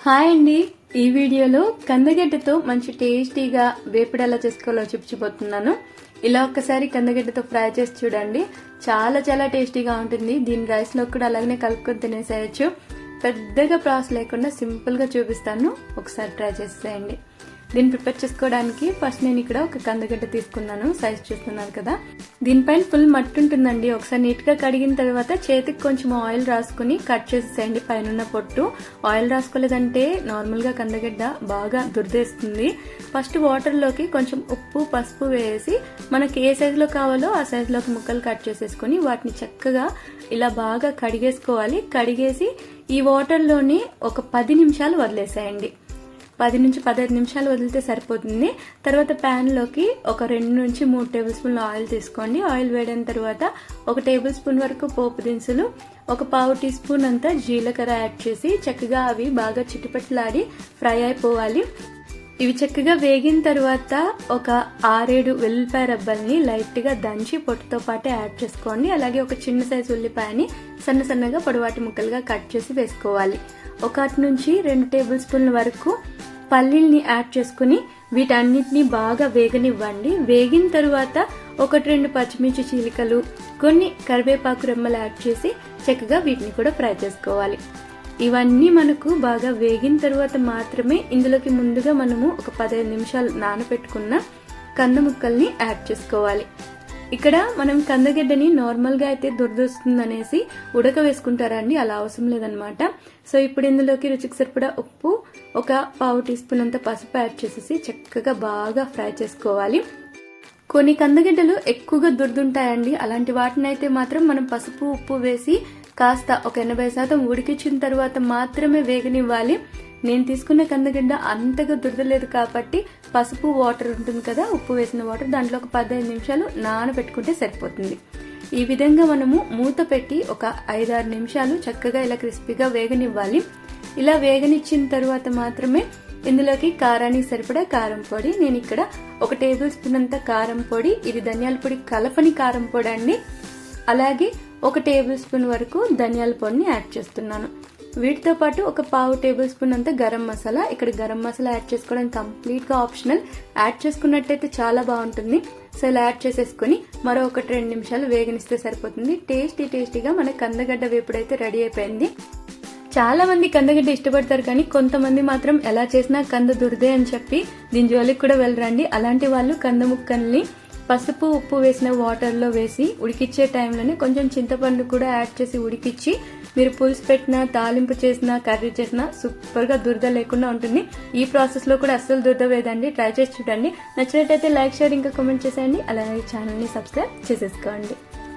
Hi అండి, ఈ వీడియోలో కందగడ్డతో మంచి టేస్టీగా వేపుడు ఎలా చేసుకోవాలో చూపించబోతున్నాను. ఇలా ఒక్కసారి కందగడ్డతో ఫ్రై చేసి చూడండి, చాలా చాలా టేస్టీగా ఉంటుంది. దీని రైస్ లో కూడా అలాగనే కలుపుకొని తినేసేయచ్చు. పెద్దగా ప్రాసెస్ లేకుండా సింపుల్ గా చూపిస్తాను, ఒకసారి ట్రై చేసేయండి. దీన్ని ప్రిపేర్ చేసుకోవడానికి ఫస్ట్ నేను ఇక్కడ ఒక కందగడ్డ తీసుకున్నాను. సైజ్ చూస్తున్నాను కదా, దీనిపైన ఫుల్ మట్టి ఉంటుందండి. ఒకసారి నీట్ గా కడిగిన తర్వాత చేతికి కొంచెం ఆయిల్ రాసుకుని కట్ చేసేసేయండి పైన పొట్టు. ఆయిల్ రాసుకోలేదంటే నార్మల్ గా కందగడ్డ బాగా దురదేస్తుంది. ఫస్ట్ వాటర్ లోకి కొంచెం ఉప్పు పసుపు వేసి మనకి ఏ సైజ్ లో కావాలో ఆ సైజ్ లోకి ముక్కలు కట్ చేసేసుకుని వాటిని చక్కగా ఇలా బాగా కడిగేసుకోవాలి. కడిగేసి ఈ వాటర్ లోని ఒక 10 నిమిషాలు వదిలేసేయండి. 10 నుంచి 15 నిమిషాలు వదిలితే సరిపోతుంది. తర్వాత ప్యాన్ లోకి ఒక 2 నుంచి 3 టేబుల్ స్పూన్లు ఆయిల్ తీసుకోండి. ఆయిల్ వేడిన తర్వాత 1 టేబుల్ స్పూన్ వరకు పోపు దినుసులు, 1/4 టీ స్పూన్ అంతా జీలకర్ర యాడ్ చేసి చక్కగా అవి బాగా చిటిపట్లాడి ఫ్రై అయిపోవాలి. ఇవి చక్కగా వేగిన తర్వాత ఒక 6-7 వెల్లుల్లిపాయ రబ్బల్ని లైట్ గా దంచి పొట్టుతో పాటు యాడ్ చేసుకోండి. అలాగే ఒక చిన్న సైజు ఉల్లిపాయని సన్న సన్నగా పొడవాటి ముక్కలుగా కట్ చేసి వేసుకోవాలి. 1 నుంచి 2 టేబుల్ స్పూన్ల వరకు పల్లీల్ని యాడ్ చేసుకుని వీటన్నిటిని బాగా వేగనివ్వండి. వేగిన తర్వాత 1-2 పచ్చిమిర్చి చీలికలు, కొన్ని కరివేపాకు రెమ్మలు యాడ్ చేసి చక్కగా వీటిని కూడా ఫ్రై చేసుకోవాలి. ఇవన్నీ మనకు బాగా వేగిన తర్వాత మాత్రమే ఇందులోకి ముందుగా మనము ఒక 15 నిమిషాలు నానబెట్టుకున్న కంద ముక్కల్ని యాడ్ చేసుకోవాలి. ఇక్కడ మనం కందగడ్డని నార్మల్ గా అయితే దురదొస్తుంది అనేసి ఉడక వేసుకుంటారండి, అలా అవసరం లేదనమాట. సో ఇప్పుడు ఇందులోకి రుచికి సరిపడా ఉప్పు, 1/4 టీ స్పూన్ అంత పసుపు యాడ్ చేసేసి చక్కగా బాగా ఫ్రై చేసుకోవాలి. కొన్ని కందగడ్డలు ఎక్కువగా దురదుంటాయండి, అలాంటి వాటిని అయితే మాత్రం మనం పసుపు ఉప్పు వేసి కాస్త ఒక 80% ఉడికించిన తర్వాత మాత్రమే వేగనివ్వాలి. నేను తీసుకున్న కందగడ్డ అంతగా దురదలేదు కాబట్టి పసుపు వాటర్ ఉంటుంది కదా, ఉప్పు వేసిన వాటర్, దాంట్లో ఒక 15 నిమిషాలు నానబెట్టుకుంటే సరిపోతుంది. ఈ విధంగా మనము మూత పెట్టి ఒక 5-6 నిమిషాలు చక్కగా ఇలా క్రిస్పీగా వేగనివ్వాలి. ఇలా వేగనిచ్చిన తర్వాత మాత్రమే ఇందులోకి కారానికి సరిపడా కారం పొడి, నేను ఇక్కడ 1 టేబుల్ స్పూన్ అంత కారం పొడి, ఇది ధనియాల పొడి కలపని కారం పొడి అండి. అలాగే 1 టేబుల్ స్పూన్ వరకు ధనియాల పొడిని యాడ్ చేస్తున్నాను. వీటితో పాటు 1/4 టేబుల్ స్పూన్ అంత గరం మసాలా, ఇక్కడ గరం మసాలా యాడ్ చేసుకోవడం కంప్లీట్ గా ఆప్షనల్. యాడ్ చేసుకున్నట్టయితే చాలా బాగుంటుంది. సో ఇలా యాడ్ చేసేసుకుని మరో 1-2 నిమిషాలు వేగనిస్తే సరిపోతుంది. టేస్టీగా మన కందగడ్డ వేపుడైతే రెడీ అయిపోయింది. చాలా మంది కందగడ్డ ఇష్టపడతారు, కానీ కొంతమంది మాత్రం ఎలా చేసినా కంద దురదే అని చెప్పి దీని జోలికి కూడా వెళ్ళరండి. అలాంటి వాళ్ళు కంద ముక్కల్ని పసుపు ఉప్పు వేసిన వాటర్ లో వేసి ఉడికిచ్చే టైంలోనే కొంచెం చింతపండు కూడా యాడ్ చేసి ఉడికిచ్చి మీరు పులుసు పెట్టినా, తాలింపు చేసినా, కర్రీ చేసినా సూపర్ గా దురద లేకుండా ఉంటుంది. ఈ ప్రాసెస్ లో కూడా అస్సలు దురద వేదండి, ట్రై చేసి చూడండి. నచ్చినట్టయితే లైక్, షేర్ ఇంకా కామెంట్ చేసేయండి. అలాగే ఛానల్ ని సబ్స్క్రైబ్ చేసేసుకోండి.